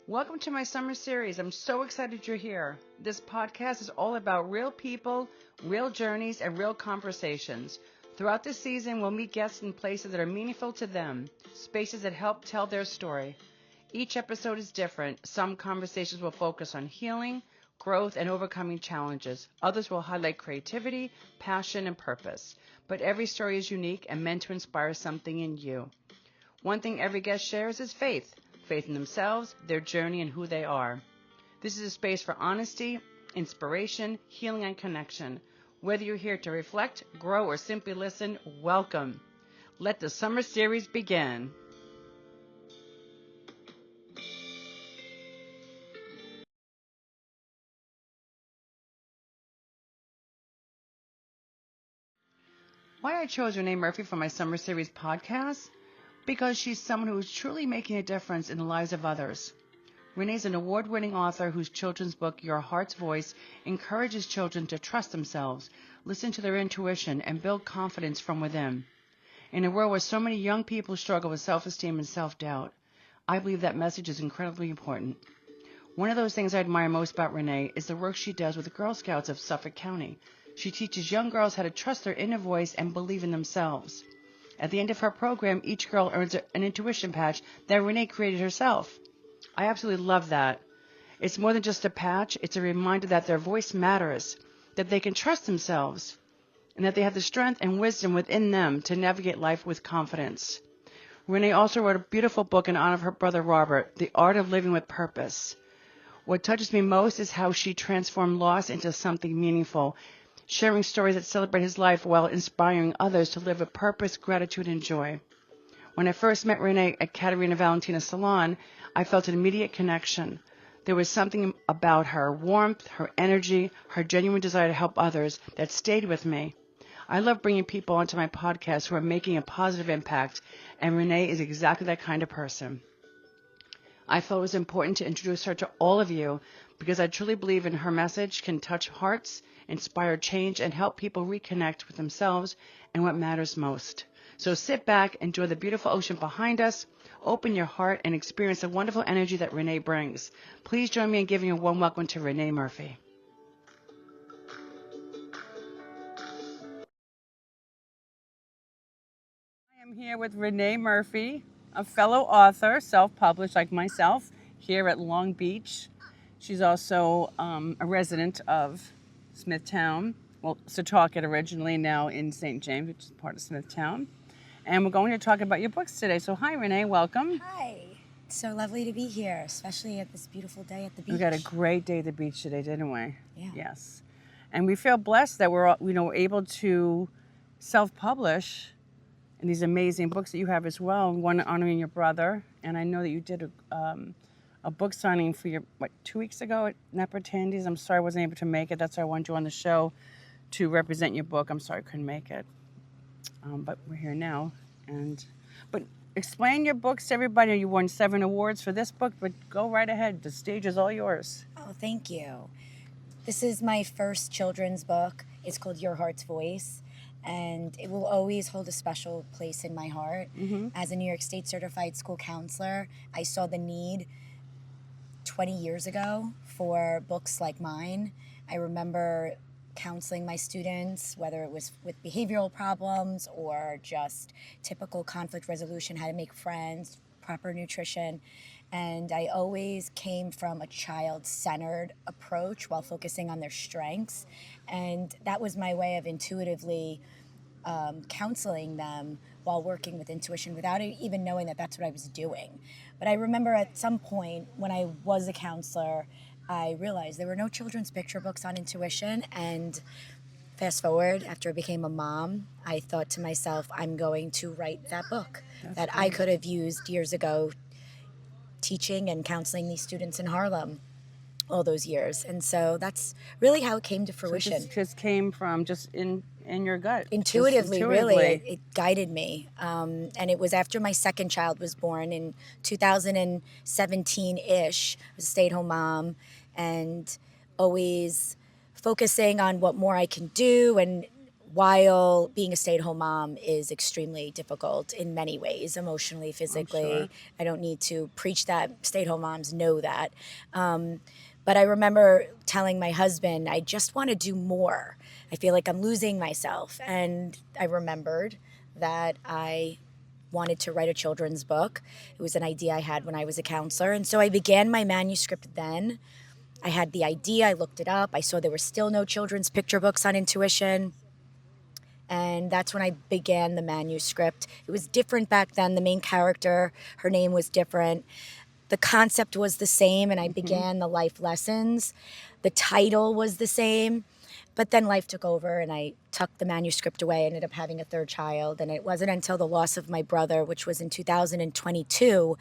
Welcome to my summer series. I'm so excited you're here. This podcast is all about real people, real journeys, and real conversations. Throughout this season, we'll meet guests in places that are meaningful to them, spaces that help tell their story. Each episode is different. Some conversations will focus on healing, growth, and overcoming challenges. Others will highlight creativity, passion, and purpose. But every story is unique and meant to inspire something in you. One thing every guest shares is faith. Faith in themselves, their journey, and who they are. This is a space for honesty, inspiration, healing, and connection. Whether you're here to reflect, grow, or simply listen, welcome. Let the summer series begin. Why I chose Renee Murphy for my summer series podcast? Because she's someone who is truly making a difference in the lives of others. Renee's an award-winning author whose children's book, Your Heart's Voice, encourages children to trust themselves, listen to their intuition, and build confidence from within. In a world where so many young people struggle with self-esteem and self-doubt, I believe that message is incredibly important. One of those things I admire most about Renee is the work she does with the Girl Scouts of Suffolk County. She teaches young girls how to trust their inner voice and believe in themselves. At the end of her program, each girl earns an intuition patch that Renee created herself. I absolutely love that. It's more than just a patch. It's a reminder that their voice matters, that they can trust themselves, and that they have the strength and wisdom within them to navigate life with confidence. Renee also wrote a beautiful book in honor of her brother Robert, The Art of Living with Purpose. What touches me most is how she transformed loss into something meaningful, sharing stories that celebrate his life while inspiring others to live with purpose, gratitude, and joy. When I first met Renee at Katerina Valentina's salon, I felt an immediate connection. There was something about her warmth, her energy, her genuine desire to help others that stayed with me. I love bringing people onto my podcast who are making a positive impact, and Renee is exactly that kind of person. I felt it was important to introduce her to all of you because I truly believe in her message can touch hearts, inspire change, and help people reconnect with themselves and what matters most. So sit back, enjoy the beautiful ocean behind us, open your heart, and experience the wonderful energy that Renee brings. Please join me in giving a warm welcome to Renee Murphy. I am here with Renee Murphy, a fellow author, self-published like myself, here at Long Beach. She's also a resident of Smithtown, Setauket originally, now in St. James, which is part of Smithtown. And we're going to talk about your books today. So hi, Renee, welcome. Hi. It's so lovely to be here, especially at this beautiful day at the beach. We got a great day at the beach today, didn't we? Yeah. Yes. And we feel blessed that we're able to self-publish in these amazing books that you have as well, one honoring your brother. And I know that you did a book signing for 2 weeks ago at Napper Tandy's. I'm sorry I wasn't able to make it. That's why I wanted you on the show to represent your book. I'm sorry I couldn't make it. But we're here now. But explain your books to everybody. You won 7 awards for this book, but go right ahead. The stage is all yours. Oh, thank you. This is my first children's book. It's called Your Heart's Voice, and it will always hold a special place in my heart. Mm-hmm. As a New York State certified school counselor, I saw the need 20 years ago for books like mine. I remember counseling my students, whether it was with behavioral problems or just typical conflict resolution, how to make friends, proper nutrition. And I always came from a child-centered approach while focusing on their strengths. And that was my way of intuitively counseling them while working with intuition without even knowing that that's what I was doing. But I remember at some point when I was a counselor, I realized there were no children's picture books on intuition, and fast forward, after I became a mom, I thought to myself, I'm going to write that book that I could have used years ago teaching and counseling these students in Harlem all those years. And so that's really how it came to fruition. So it just came from just in your gut. Intuitively, really, it guided me. And it was after my second child was born in 2017-ish. I was a stay-at-home mom and always focusing on what more I can do and while being a stay-at-home mom is extremely difficult in many ways, emotionally, physically. sure. I don't need to preach that. Stay-at-home moms know that. But I remember telling my husband, I just want to do more. I feel like I'm losing myself. And I remembered that I wanted to write a children's book. It was an idea I had when I was a counselor. And so I began my manuscript then. I had the idea, I looked it up, I saw there were still no children's picture books on intuition. And that's when I began the manuscript. It was different back then. The main character, her name was different. The concept was the same, and I began the life lessons. The title was the same, but then life took over, and I tucked the manuscript away. I ended up having a third child, and it wasn't until the loss of my brother, which was in 2022,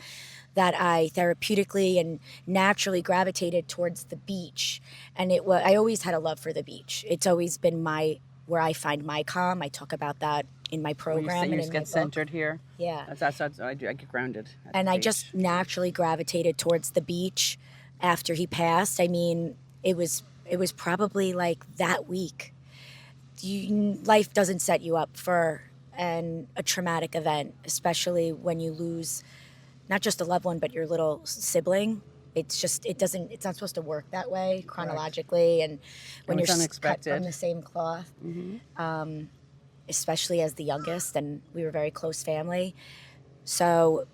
that I therapeutically and naturally gravitated towards the beach. And I always had a love for the beach. It's always been where I find my calm. I talk about that in my program. You just get centered here. Yeah. That's what I do. I get grounded. And I just naturally gravitated towards the beach after he passed. I mean, it was probably like that week. Life doesn't set you up for a traumatic event, especially when you lose not just a loved one, but your little sibling. It's not supposed to work that way chronologically. And when you're cut from the same cloth, especially as the youngest, and we were a very close family. So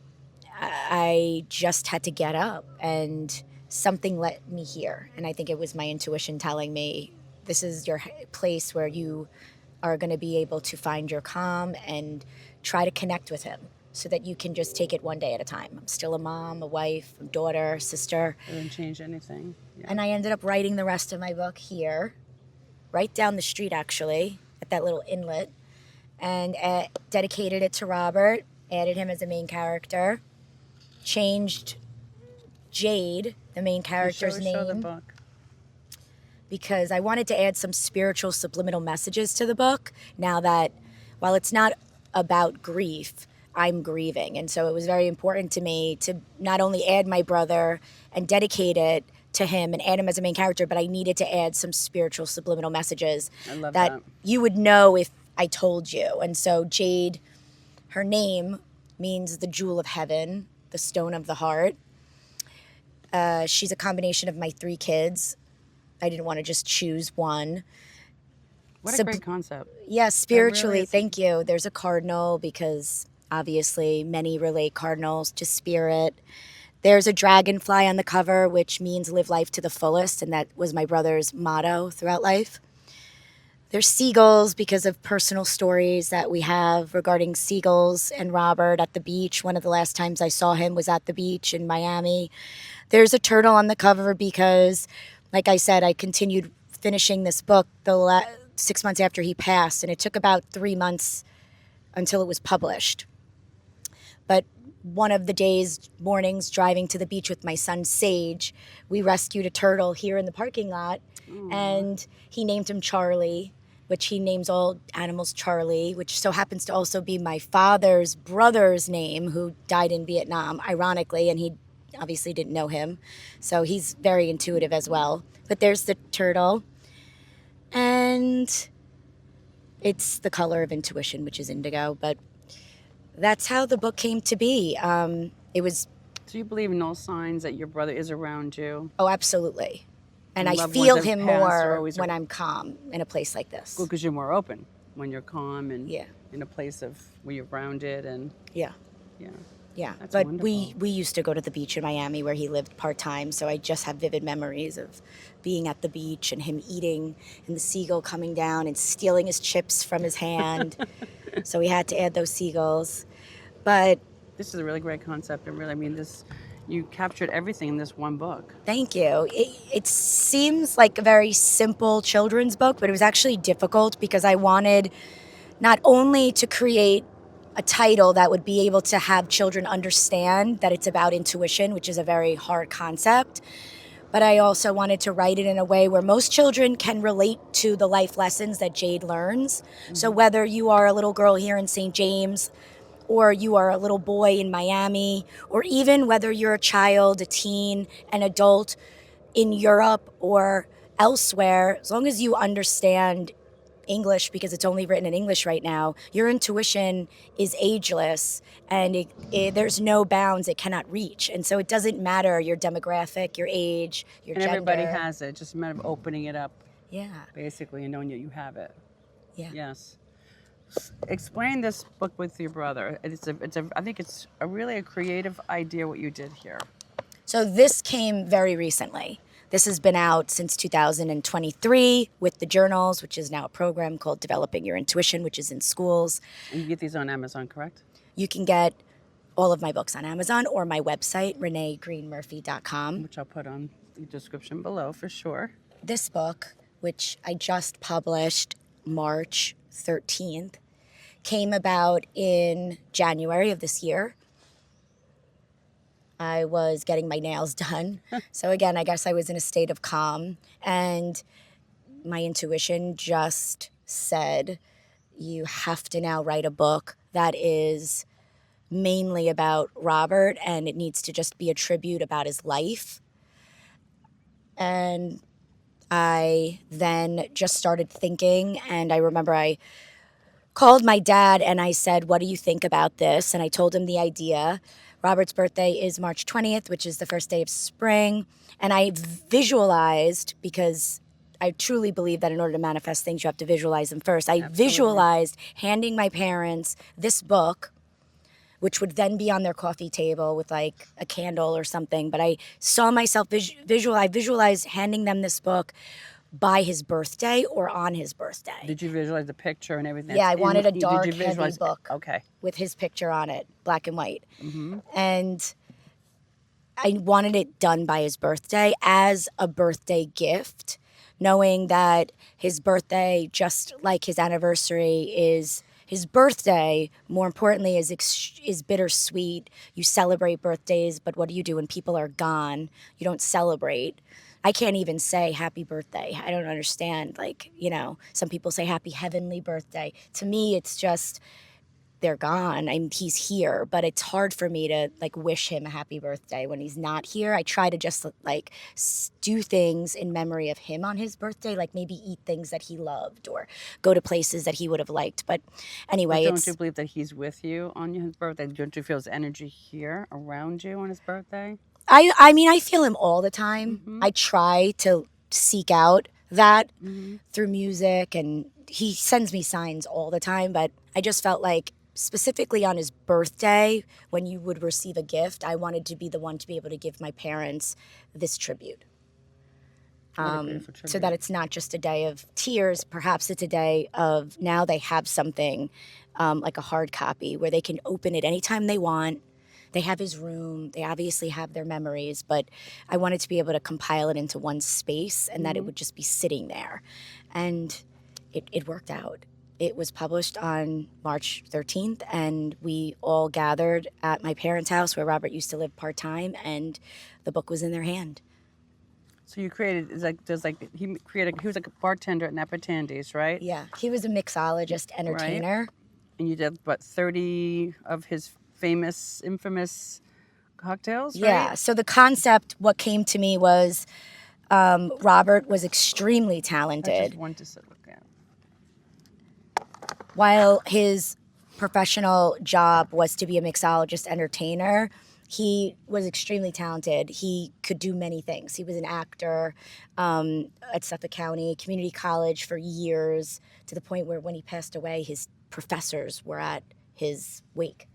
I just had to get up, and something let me here. And I think it was my intuition telling me, this is your place where you are going to be able to find your calm and try to connect with him, so that you can just take it one day at a time. I'm still a mom, a wife, a daughter, sister. It didn't change anything. Yeah. And I ended up writing the rest of my book here, right down the street actually, at that little inlet, and dedicated it to Robert, added him as a main character, changed Jade, the main character's name. Show the book. Because I wanted to add some spiritual subliminal messages to the book, now that while it's not about grief, I'm grieving. And so it was very important to me to not only add my brother and dedicate it to him and add him as a main character, but I needed to add some spiritual subliminal messages that you would know if I told you. And so Jade, her name means the jewel of heaven, the stone of the heart. She's a combination of my 3 kids. I didn't want to just choose one. What a great concept. Yeah, spiritually, really thank you. There's a cardinal because obviously many relate cardinals to spirit. There's a dragonfly on the cover, which means live life to the fullest, and that was my brother's motto throughout life. There's seagulls because of personal stories that we have regarding seagulls and Robert at the beach. One of the last times I saw him was at the beach in Miami. There's a turtle on the cover because, like I said, I continued finishing this book 6 months after he passed, and it took about 3 months until it was published. But one of the mornings, driving to the beach with my son Sage, we rescued a turtle here in the parking lot, and he named him Charlie, which he names all animals Charlie, which so happens to also be my father's brother's name, who died in Vietnam, ironically, and he obviously didn't know him. So he's very intuitive as well. But there's the turtle, and it's the color of intuition, which is indigo. But that's how the book came to be. It was. So you believe in all signs that your brother is around you? Oh, absolutely. And I feel him more when I'm calm in a place like this. Well, because you're more open when you're calm and in a place of where you're grounded and yeah. That's but wonderful. we used to go to the beach in Miami where he lived part-time, so I just have vivid memories of being at the beach and him eating and the seagull coming down and stealing his chips from his hand. So we had to add those seagulls. But this is a really great concept. You captured everything in this one book. Thank you. It seems like a very simple children's book, but it was actually difficult because I wanted not only to create a title that would be able to have children understand that it's about intuition, which is a very hard concept, but I also wanted to write it in a way where most children can relate to the life lessons that Jade learns. Mm-hmm. So whether you are a little girl here in St. James, or you are a little boy in Miami, or even whether you're a child, a teen, an adult in Europe or elsewhere, as long as you understand English, because it's only written in English right now, your intuition is ageless, and there's no bounds it cannot reach. And so it doesn't matter your demographic, your age, your And gender. everybody has it. It's just a matter of opening it up, Yeah. basically, and knowing that you have it. Yeah. Yes. Explain this book with your brother. I think it's really a creative idea what you did here. So this came very recently. This has been out since 2023 with the journals, which is now a program called Developing Your Intuition, which is in schools. And you get these on Amazon, correct? You can get all of my books on Amazon or my website, reneegreenmurphy.com. Which I'll put on the description below for sure. This book, which I just published March 13th, came about in January of this year. I was getting my nails done. So again, I guess I was in a state of calm, and my intuition just said, you have to now write a book that is mainly about Robert, and it needs to just be a tribute about his life. And I then just started thinking, and I remember I called my dad and I said, what do you think about this? And I told him the idea. Robert's birthday is March 20th, which is the first day of spring. And I visualized, because I truly believe that in order to manifest things, you have to visualize them first. I visualized handing my parents this book, which would then be on their coffee table with like a candle or something. But I saw myself I visualized handing them this book by his birthday or on his birthday. Did you visualize the picture and everything? Yeah, I wanted a dark, heavy book. Okay. With his picture on it, black and white. Mm-hmm. And I wanted it done by his birthday as a birthday gift, knowing that his birthday, just like his anniversary, is his birthday, more importantly, is bittersweet. You celebrate birthdays, but what do you do when people are gone? You don't celebrate. I can't even say happy birthday. I don't understand. Like, some people say happy heavenly birthday. To me, it's just they're gone. He's here, but it's hard for me to wish him a happy birthday when he's not here. I try to just do things in memory of him on his birthday, like maybe eat things that he loved or go to places that he would have liked. But anyway, don't you believe that he's with you on his birthday? Don't you feel his energy here around you on his birthday? I feel him all the time. Mm-hmm. I try to seek out that through music, and he sends me signs all the time, but I just felt like specifically on his birthday, when you would receive a gift, I wanted to be the one to be able to give my parents this tribute. So that it's not just a day of tears, perhaps it's a day of now they have something like a hard copy where they can open it anytime they want. They have his room. They obviously have their memories, but I wanted to be able to compile it into one space and that it would just be sitting there. And it worked out. It was published on March 13th, and we all gathered at my parents' house where Robert used to live part-time, and the book was in their hand. So you created, he was like a bartender at Napa Tandy's, right? Yeah, he was a mixologist, entertainer. Right. And you did, 30 of his infamous cocktails, right? Yeah, so the concept, what came to me was Robert was extremely talented. I just want to look at. While his professional job was to be a mixologist entertainer, he was extremely talented. He could do many things. He was an actor at Suffolk County Community College for years, to the point where when he passed away, his professors were at his wake.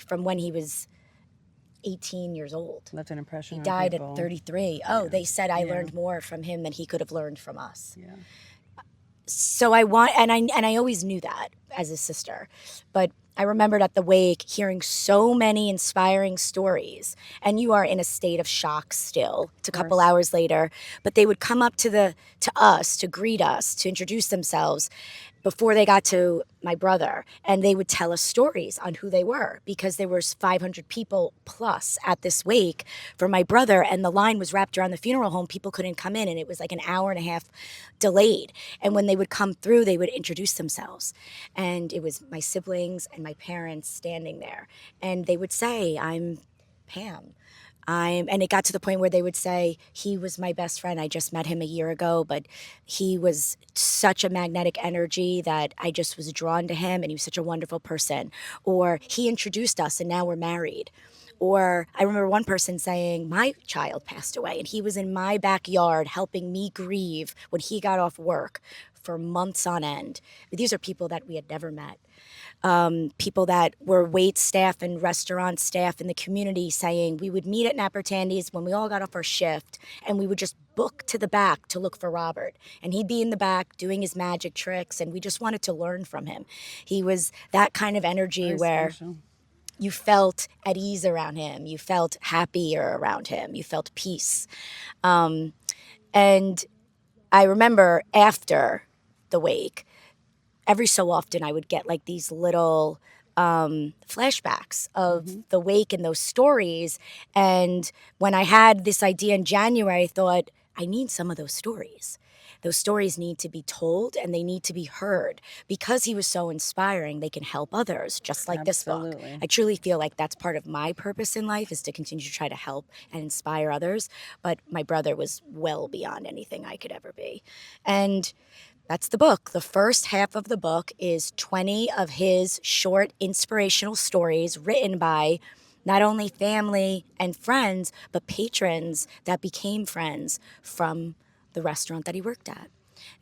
From when he was 18 years old. Left an impression on people. He died people. at 33. Oh, they said I learned more from him than he could have learned from us. Yeah. So I always knew that as his sister, but I remembered at the wake hearing so many inspiring stories, and you are in a state of shock still. It's a couple hours later, but they would come up to us to greet us, to introduce themselves before they got to my brother, and they would tell us stories on who they were, because there was 500 people plus at this wake for my brother, and the line was wrapped around the funeral home. People couldn't come in, and it was like an hour and a half delayed. And when they would come through, they would introduce themselves, and it was my siblings and my parents standing there, and they would say, "I'm Pam." And it got to the point where they would say, he was my best friend. I just met him a year ago, but he was such a magnetic energy that I just was drawn to him, and he was such a wonderful person. Or he introduced us and now we're married. Or I remember one person saying, my child passed away and he was in my backyard helping me grieve when he got off work for months on end. These are people that we had never met. People that were wait staff and restaurant staff in the community saying we would meet at Napper Tandy's when we all got off our shift, and we would just book to the back to look for Robert. And he'd be in the back doing his magic tricks, and we just wanted to learn from him. He was that kind of energy Very where special. you felt at ease around him. You felt happier around him. You felt peace. And I remember after the wake, every so often I would get like these little flashbacks of the wake and those stories. And when I had this idea in January, I thought, I need some of those stories. Those stories need to be told and they need to be heard. Because he was so inspiring, they can help others, just like this book. Absolutely. I truly feel like that's part of my purpose in life, is to continue to try to help and inspire others. But my brother was well beyond anything I could ever be. And that's the book. The first half of the book is 20 of his short inspirational stories written by not only family and friends, but patrons that became friends from the restaurant that he worked at.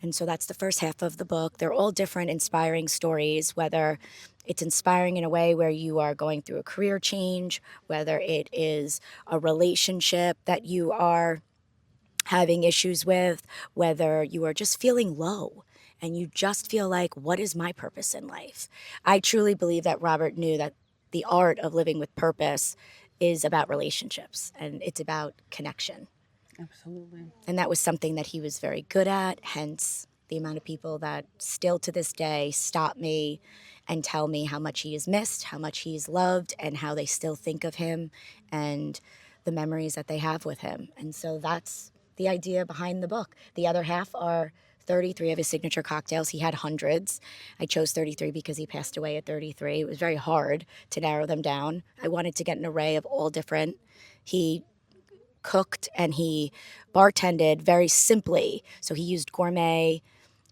And so that's the first half of the book. They're all different inspiring stories, whether it's inspiring in a way where you are going through a career change, whether it is a relationship that you are having issues with, whether you are just feeling low and you just feel like, what is my purpose in life? I truly believe that Robert knew that the art of living with purpose is about relationships and it's about connection. Absolutely. And that was something that he was very good at, hence the amount of people that still to this day stop me and tell me how much he is missed, how much he is loved, and how they still think of him and the memories that they have with him. And so that's the idea behind the book. The other half are 33 of his signature cocktails. He had hundreds. I chose 33 because he passed away at 33. It was very hard to narrow them down. I wanted to get an array of all different. He cooked and he bartended very simply. So he used gourmet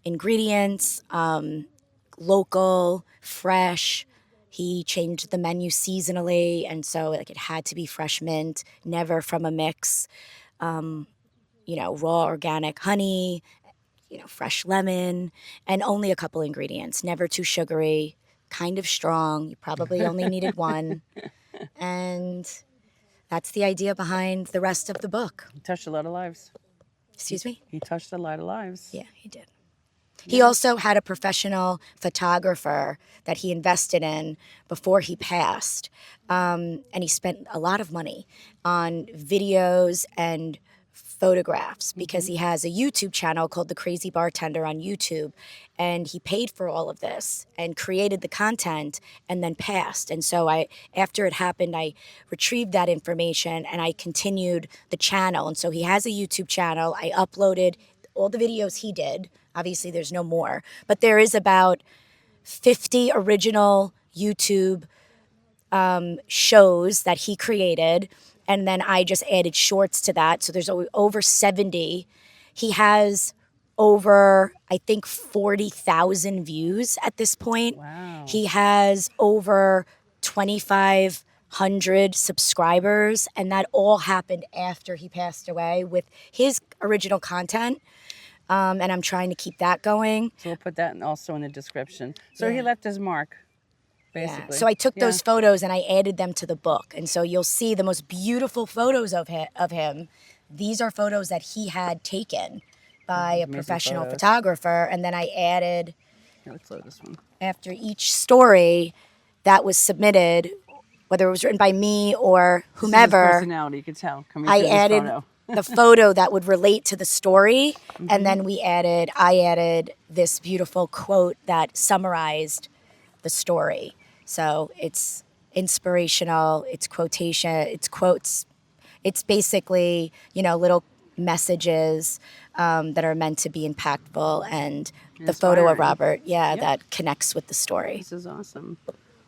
ingredients, local, fresh. He changed the menu seasonally, and so like it had to be fresh mint, never from a mix. Raw organic honey, fresh lemon, and only a couple ingredients. Never too sugary, kind of strong. You probably only needed one. And that's the idea behind the rest of the book. He touched a lot of lives. Excuse me? He touched a lot of lives. Yeah, he did. He also had a professional photographer that he invested in before he passed. And he spent a lot of money on videos and photographs because he has a YouTube channel called The Crazy Bartender on YouTube. And he paid for all of this and created the content and then passed. And so after it happened, I retrieved that information and I continued the channel. And so he has a YouTube channel. I uploaded all the videos he did. Obviously, there's no more. But there is about 50 original YouTube shows that he created. And then I just added shorts to that. So there's over 70. He has over, I think, 40,000 views at this point. Wow. He has over 2,500 subscribers. And that all happened after he passed away with his original content. And I'm trying to keep that going. So we'll put that also in the description. So he left his mark, basically. Yeah. So I took those photos and I added them to the book. And so you'll see the most beautiful photos of him. These are photos that he had taken by a professional photographer. And then I added, here, let's load this one. After each story that was submitted, whether it was written by me or whomever, His personality, you could tell. I added the photo that would relate to the story. And then I added this beautiful quote that summarized the story. So it's inspirational, it's quotation, it's quotes. It's basically, little messages that are meant to be impactful and the photo of Robert, that connects with the story. This is awesome.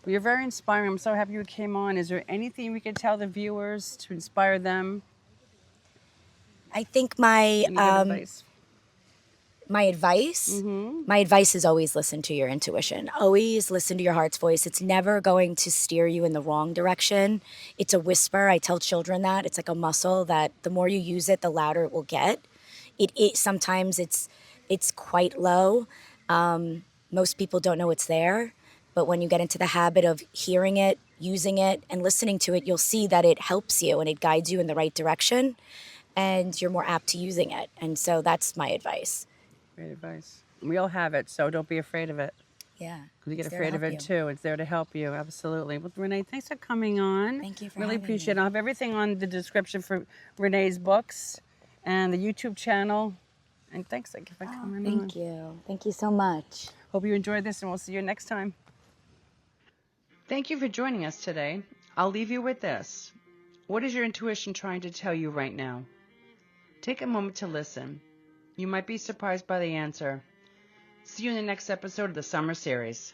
Well, you're very inspiring. I'm so happy you came on. Is there anything we could tell the viewers to inspire them? I think my Any good advice? my advice my advice is always listen to your intuition. Always listen to your heart's voice. It's never going to steer you in the wrong direction. It's a whisper. I tell children that it's like a muscle that the more you use it, the louder it will get. It sometimes it's quite low. Most people don't know it's there, but when you get into the habit of hearing it, using it, and listening to it, you'll see that it helps you and it guides you in the right direction, and you're more apt to using it. And so that's my advice. Great advice. We all have it, so don't be afraid of it. Yeah. You get It's there to afraid of help it you. too. It's there to help you. Absolutely. Well, Renee, thanks for coming on. Thank you for really having appreciate me. it. I'll have everything on the description for Renee's books and the YouTube channel. And thanks again for coming on. Thank you. Thank you so much. Hope you enjoyed this, and we'll see you next time. Thank you for joining us today. I'll leave you with this. What is your intuition trying to tell you right now? Take a moment to listen. You might be surprised by the answer. See you in the next episode of the Summer Series.